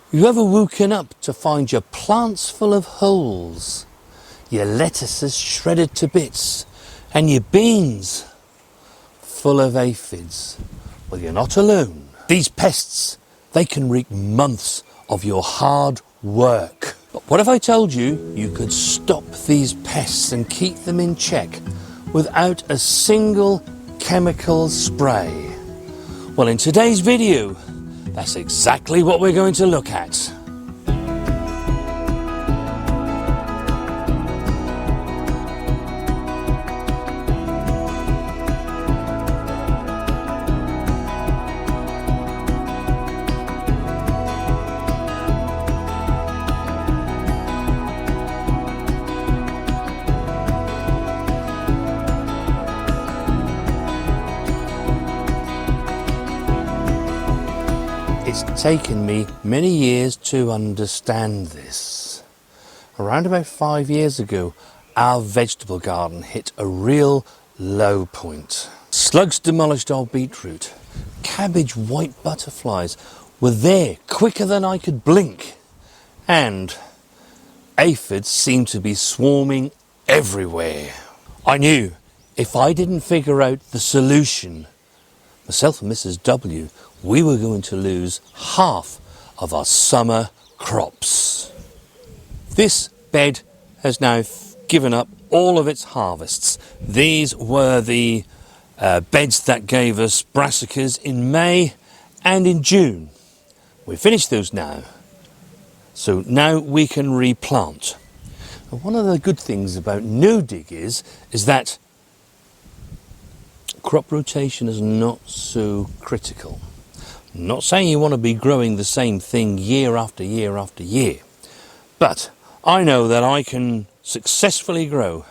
You ever woken up to find your plants full of holes, your lettuces shredded to bits, and your beans full of aphids? Well, you're not alone. These pests, they can wreak months of your hard work. But what if I told you you could stop these pests and keep them in check without a single chemical spray? Well, in today's video, that's exactly what we're going to look at. It's taken me many years to understand this. Around about 5 years ago, our vegetable garden hit a real low point. Slugs demolished our beetroot. Cabbage white butterflies were there quicker than I could blink. And aphids seemed to be swarming everywhere. I knew if I didn't figure out the solution, myself and Mrs. W, we were going to lose half of our summer crops. This bed has now given up all of its harvests. These were the beds that gave us brassicas in May and in June. We've finished those now, so now we can replant. And one of the good things about no dig is that crop rotation is not so critical. I'm not saying you want to be growing the same thing year after year after year, but I know that I can successfully grow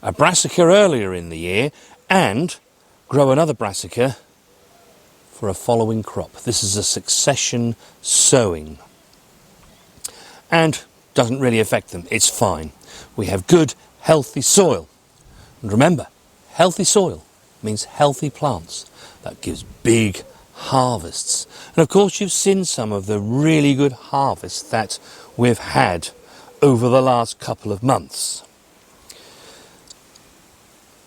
a brassica earlier in the year and grow another brassica for a following crop. This is a succession sowing and doesn't really affect them. It's fine. We have good, healthy soil. And remember, healthy soil means healthy plants. That gives big harvests. And of course you've seen some of the really good harvests that we've had over the last couple of months.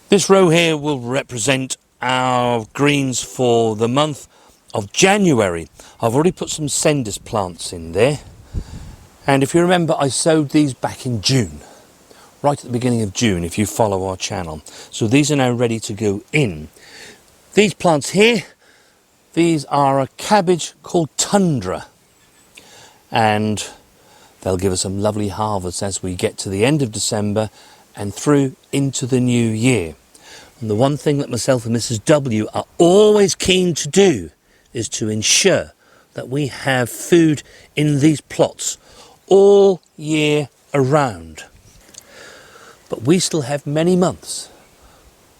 This row here will represent our greens for the month of January. I've already put some sendus plants in there, and if you remember, I sowed these back in June, right at the beginning of June, if you follow our channel. So these are now ready to go in. These plants here, these are a cabbage called Tundra, and they'll give us some lovely harvests as we get to the end of December and through into the new year. And the one thing that myself and Mrs. W are always keen to do is to ensure that we have food in these plots all year around. But we still have many months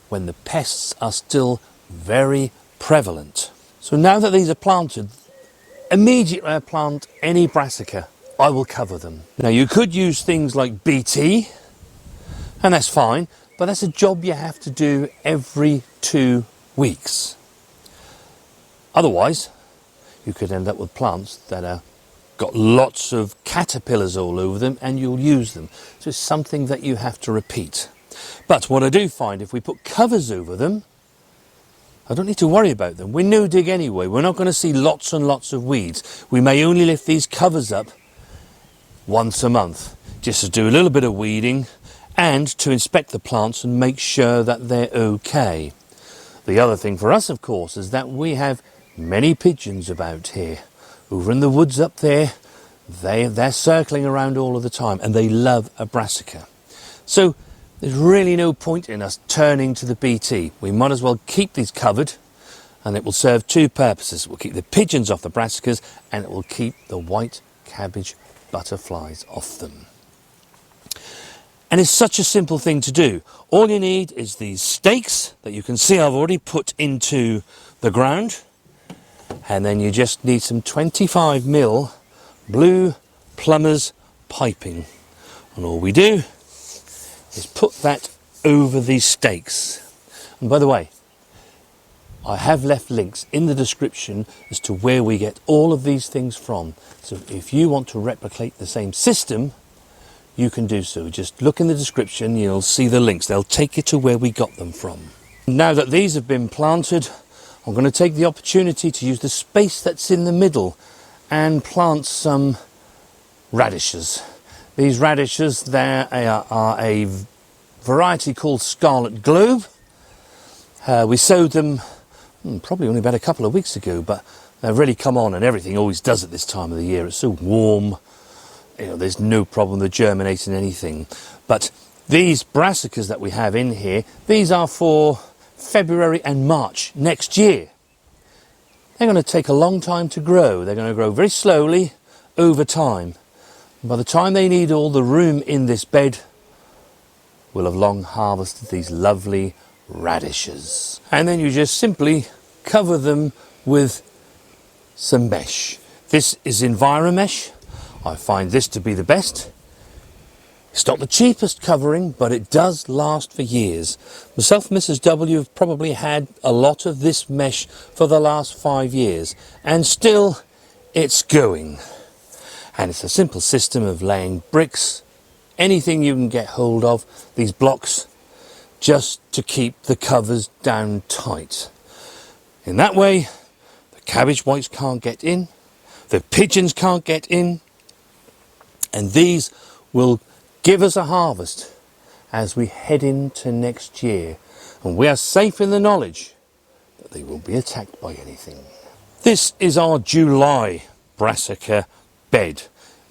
when the pests are still very prevalent. So now that these are planted, immediately I plant any brassica, I will cover them. Now you could use things like BT, and that's fine, but that's a job you have to do every 2 weeks. Otherwise, you could end up with plants that are got lots of caterpillars all over them and you'll use them. So it's something that you have to repeat. But what I do find, if we put covers over them, I don't need to worry about them. We're no dig anyway. We're not going to see lots and lots of weeds. We may only lift these covers up once a month, just to do a little bit of weeding and to inspect the plants and make sure that they're okay. The other thing for us, of course, is that we have many pigeons about here. Over in the woods up there, they're circling around all of the time and they love a brassica. So there's really no point in us turning to the BT. We might as well keep these covered, and it will serve two purposes. It will keep the pigeons off the brassicas and it will keep the white cabbage butterflies off them. And it's such a simple thing to do. All you need is these stakes that you can see I've already put into the ground, and then you just need some 25mm blue plumber's piping, and all we do is put that over these stakes. And by the way, I have left links in the description as to where we get all of these things from. So if you want to replicate the same system, you can do so. Just look in the description, you'll see the links. They'll take you to where we got them from. Now that these have been planted, I'm going to take the opportunity to use the space that's in the middle and plant some radishes. These radishes, they are a variety called Scarlet Globe. We sowed them probably only about a couple of weeks ago, but they've really come on, and everything always does at this time of the year. It's so warm, you know, there's no problem with germinating anything. But these brassicas that we have in here, these are for February and March next year. They're going to take a long time to grow. They're going to grow very slowly over time. By the time they need all the room in this bed, we'll have long harvested these lovely radishes. And then you just simply cover them with some mesh. This is Enviromesh. I find this to be the best. It's not the cheapest covering, but it does last for years. Myself and Mrs. W have probably had a lot of this mesh for the last 5 years, and still it's going. And it's a simple system of laying bricks, anything you can get hold of, these blocks, just to keep the covers down tight. In that way, the cabbage whites can't get in, the pigeons can't get in, and these will give us a harvest as we head into next year. And we are safe in the knowledge that they won't be attacked by anything. This is our July brassica bed.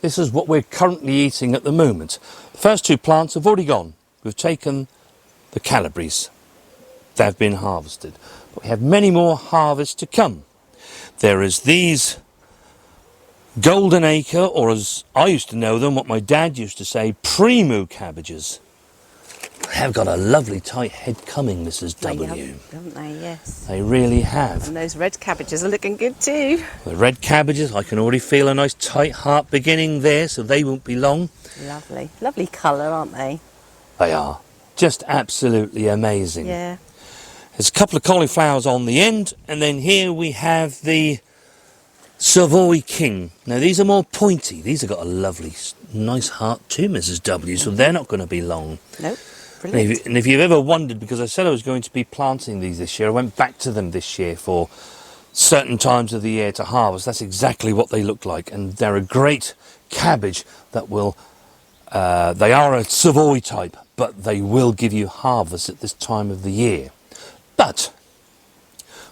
This is what we're currently eating at the moment. The first 2 plants have already gone. We've taken the Calibris. They've been harvested. But we have many more harvests to come. There is these golden acre, or as I used to know them, what my dad used to say, primo cabbages. They have got a lovely tight head coming, Mrs. W. They have, don't they? Yes. They really have. And those red cabbages are looking good too. The red cabbages, I can already feel a nice tight heart beginning there, so they won't be long. Lovely. Lovely colour, aren't they? They are. Just absolutely amazing. Yeah. There's a couple of cauliflowers on the end, and then here we have the Savoy King. Now these are more pointy. These have got a lovely, nice heart too, Mrs. W, so they're not going to be long. Nope. Brilliant. And if you've ever wondered, because I said I was going to be planting these this year, I went back to them this year for certain times of the year to harvest. That's exactly what they look like, and they're a great cabbage that will, they are a Savoy type, but they will give you harvest at this time of the year. But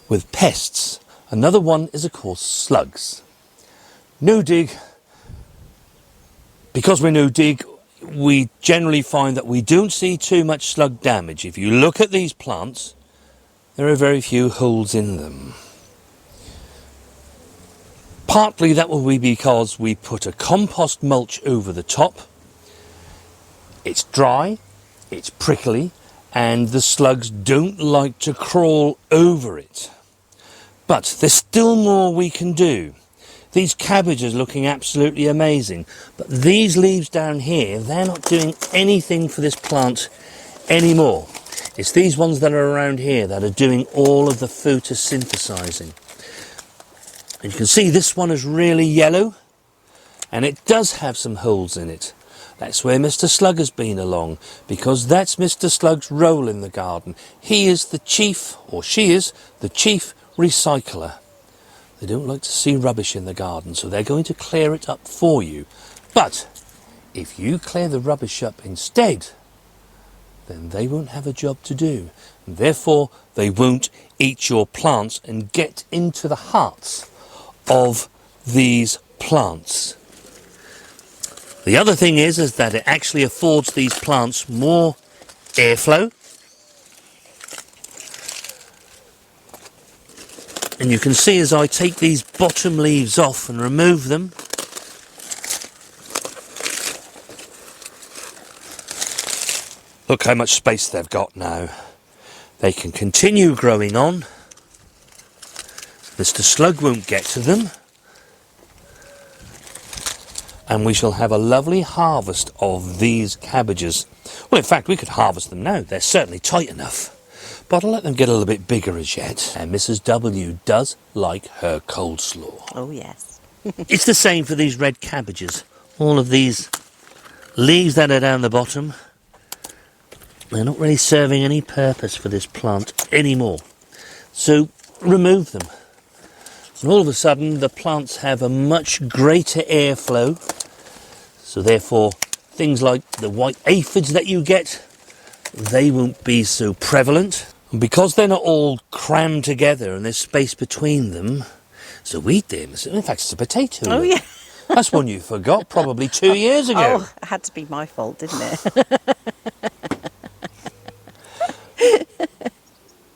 with pests, another one is of course slugs. No dig, because we're no dig, we generally find that we don't see too much slug damage. If you look at these plants, there are very few holes in them. Partly that will be because we put a compost mulch over the top. It's dry, it's prickly, and the slugs don't like to crawl over it. But there's still more we can do. These cabbages looking absolutely amazing, but these leaves down here, they're not doing anything for this plant anymore. It's these ones that are around here that are doing all of the photosynthesizing. And you can see this one is really yellow, and it does have some holes in it. That's where Mr. Slug has been along, because that's Mr. Slug's role in the garden. He is the chief, or she is the chief recycler. They don't like to see rubbish in the garden, so they're going to clear it up for you. But if you clear the rubbish up instead, then they won't have a job to do. And therefore, they won't eat your plants and get into the hearts of these plants. The other thing is that it actually affords these plants more airflow. And you can see as I take these bottom leaves off and remove them, look how much space they've got now. They can continue growing on. Mr. Slug won't get to them. And we shall have a lovely harvest of these cabbages. Well, in fact, we could harvest them now. They're certainly tight enough. But I'll let them get a little bit bigger as yet. And Mrs. W does like her coleslaw. Oh, yes. It's the same for these red cabbages. All of these leaves that are down the bottom, they're not really serving any purpose for this plant anymore. So remove them. And all of a sudden the plants have a much greater airflow. So therefore things like the white aphids that you get, they won't be so prevalent. And because they're not all crammed together and there's space between them, it's a weed there. In fact, it's a potato. Oh, yeah. That's one you forgot probably 2 years ago. Oh, it had to be my fault, didn't it?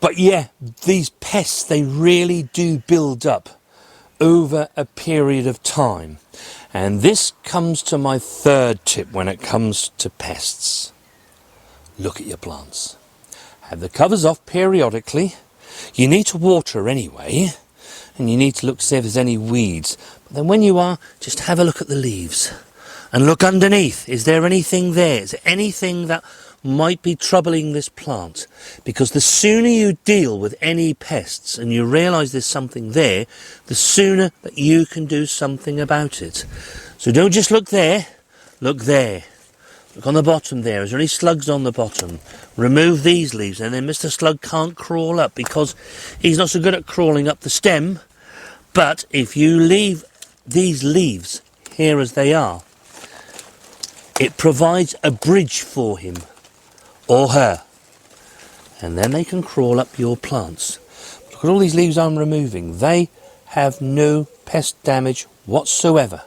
But yeah, these pests, they really do build up over a period of time. And this comes to my third tip when it comes to pests. Look at your plants. Have the covers off periodically. You need to water anyway, and you need to look to see if there's any weeds. But then when you are, just have a look at the leaves and look underneath. Is there anything there? Is there anything that might be troubling this plant? Because the sooner you deal with any pests and you realise there's something there, the sooner that you can do something about it. So don't just look there, look there. Look on the bottom there. Is there any slugs on the bottom? Remove these leaves, and then Mr. Slug can't crawl up because he's not so good at crawling up the stem. But if you leave these leaves here as they are, it provides a bridge for him or her, and then they can crawl up your plants. Look at all these leaves I'm removing. They have no pest damage whatsoever.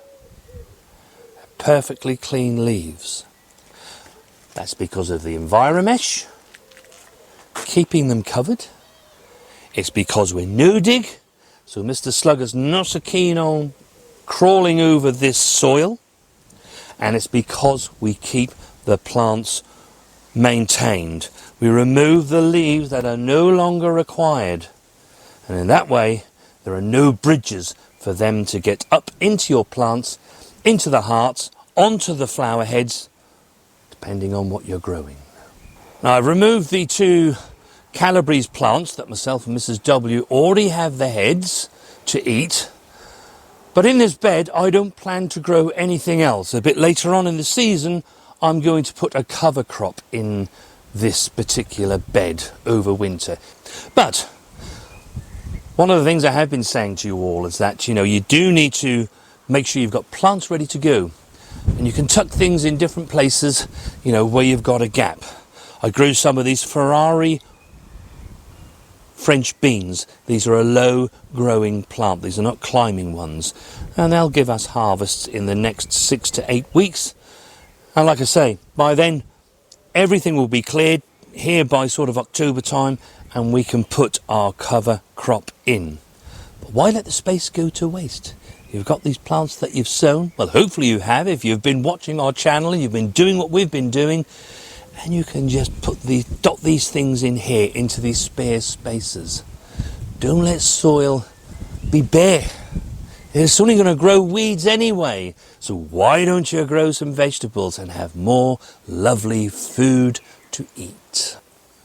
Perfectly clean leaves. That's because of the enviromesh keeping them covered. It's because we're no-dig, so Mr. Slug is not so keen on crawling over this soil, and it's because we keep the plants maintained. We remove the leaves that are no longer required, and in that way there are no bridges for them to get up into your plants, into the hearts, onto the flower heads, depending on what you're growing. Now, I've removed the 2 Calabrese plants that myself and Mrs. W already have the heads to eat. But in this bed, I don't plan to grow anything else. A bit later on in the season, I'm going to put a cover crop in this particular bed over winter. But one of the things I have been saying to you all is that, you do need to make sure you've got plants ready to go. And you can tuck things in different places, where you've got a gap. I grew some of these Ferrari French beans. These are a low growing plant. These are not climbing ones. And they'll give us harvests in the next 6 to 8 weeks. And like I say, by then, everything will be cleared here by sort of October time, and we can put our cover crop in. But why let the space go to waste? You've got these plants that you've sown. Well, hopefully you have if you've been watching our channel and you've been doing what we've been doing. And you can just dot these things in here into these spare spaces. Don't let soil be bare. It's only going to grow weeds anyway. So why don't you grow some vegetables and have more lovely food to eat?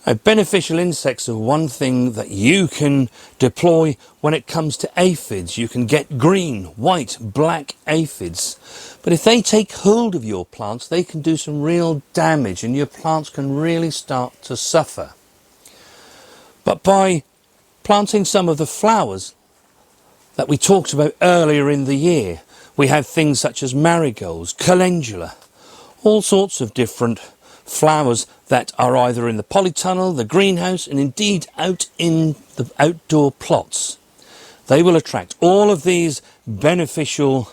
Now, beneficial insects are one thing that you can deploy when it comes to aphids. You can get green, white, black aphids. But if they take hold of your plants, they can do some real damage and your plants can really start to suffer. But by planting some of the flowers that we talked about earlier in the year, we have things such as marigolds, calendula, all sorts of different flowers that are either in the polytunnel, the greenhouse, and indeed out in the outdoor plots. They will attract all of these beneficial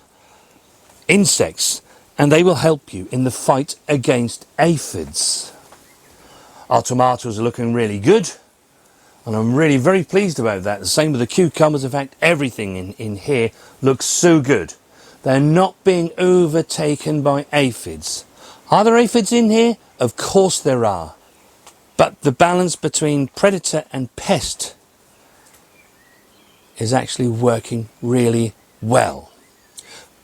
insects, and they will help you in the fight against aphids. Our tomatoes are looking really good, and I'm really very pleased about that. The same with the cucumbers. In fact, everything in here looks so good. They're not being overtaken by aphids. Are there aphids in here? Of course there are. But the balance between predator and pest is actually working really well.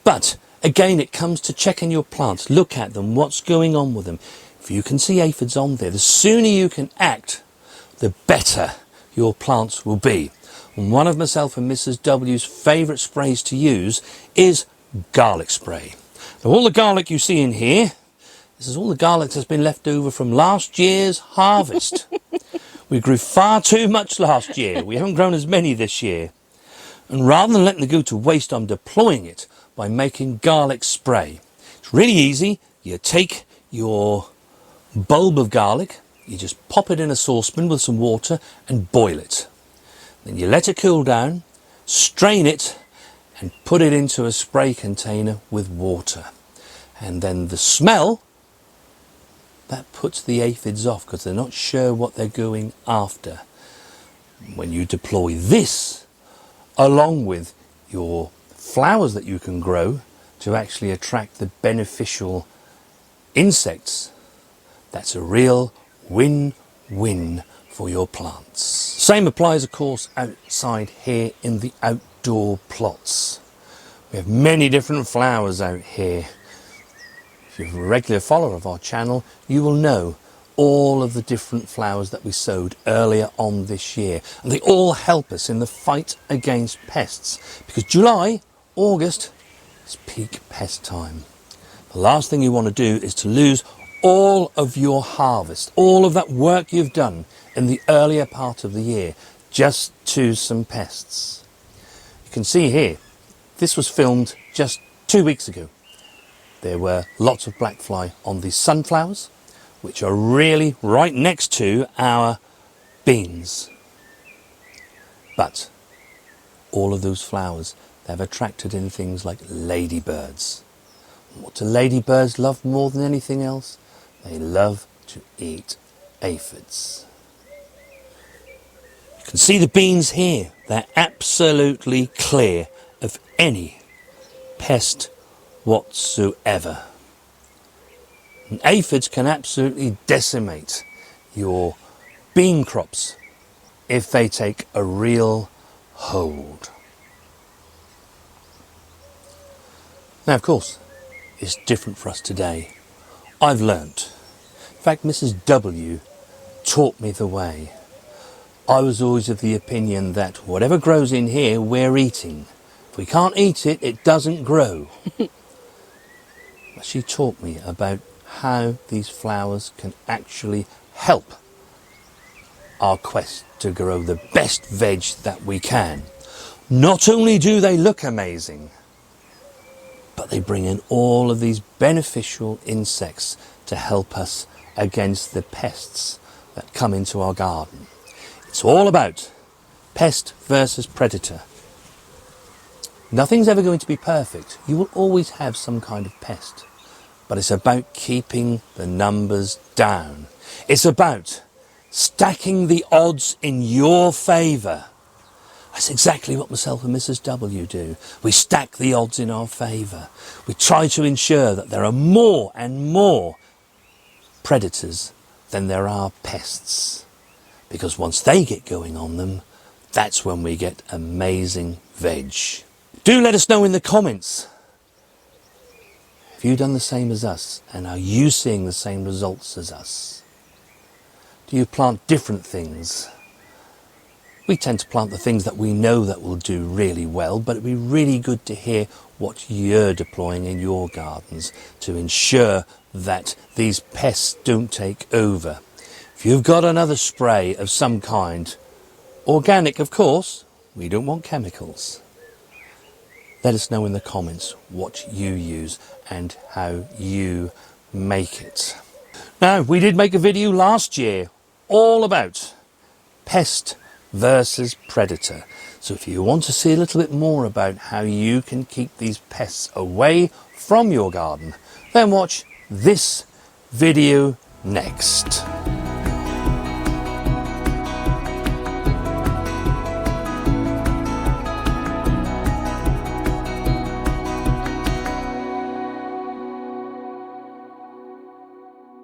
But again, it comes to checking your plants. Look at them. What's going on with them? If you can see aphids on there, the sooner you can act the better your plants will be. And one of myself and Mrs. W's favourite sprays to use is garlic spray. Now, all the garlic you see in here, this is all the garlic that's been left over from last year's harvest. We grew far too much last year. We haven't grown as many this year. And rather than letting it go to waste, I'm deploying it by making garlic spray. It's really easy. You take your bulb of garlic, you just pop it in a saucepan with some water and boil it. Then you let it cool down, strain it and put it into a spray container with water. And then the smell, that puts the aphids off because they're not sure what they're going after. When you deploy this along with your flowers that you can grow to actually attract the beneficial insects, that's a real win-win for your plants. Same applies, of course, outside here in the outdoor plots. We have many different flowers out here. If you're a regular follower of our channel, you will know all of the different flowers that we sowed earlier on this year. And they all help us in the fight against pests, because July, August is peak pest time. The last thing you want to do is to lose all of your harvest, all of that work you've done in the earlier part of the year, just to some pests. You can see here, this was filmed just 2 weeks ago. There were lots of black fly on the sunflowers, which are really right next to our beans. But all of those flowers, they've attracted in things like ladybirds. What do ladybirds love more than anything else? They love to eat aphids. You can see the beans here. They're absolutely clear of any pest whatsoever. And aphids can absolutely decimate your bean crops if they take a real hold. Now, of course, it's different for us today. I've learnt. In fact, Mrs. W taught me the way. I was always of the opinion that whatever grows in here, we're eating. If we can't eat it, it doesn't grow. But she taught me about how these flowers can actually help our quest to grow the best veg that we can. Not only do they look amazing, but they bring in all of these beneficial insects to help us against the pests that come into our garden. It's all about pest versus predator. Nothing's ever going to be perfect. You will always have some kind of pest. But it's about keeping the numbers down. It's about stacking the odds in your favour. That's exactly what myself and Mrs. W do. We stack the odds in our favour. We try to ensure that there are more and more predators than there are pests. Because once they get going on them, that's when we get amazing veg. Do let us know in the comments. Have you done the same as us? And are you seeing the same results as us? Do you plant different things? We tend to plant the things that we know that will do really well, but it'd be really good to hear what you're deploying in your gardens to ensure that these pests don't take over. If you've got another spray of some kind, organic of course, we don't want chemicals. Let us know in the comments what you use and how you make it. Now, we did make a video last year all about pest versus predator. So if you want to see a little bit more about how you can keep these pests away from your garden, then watch this video next.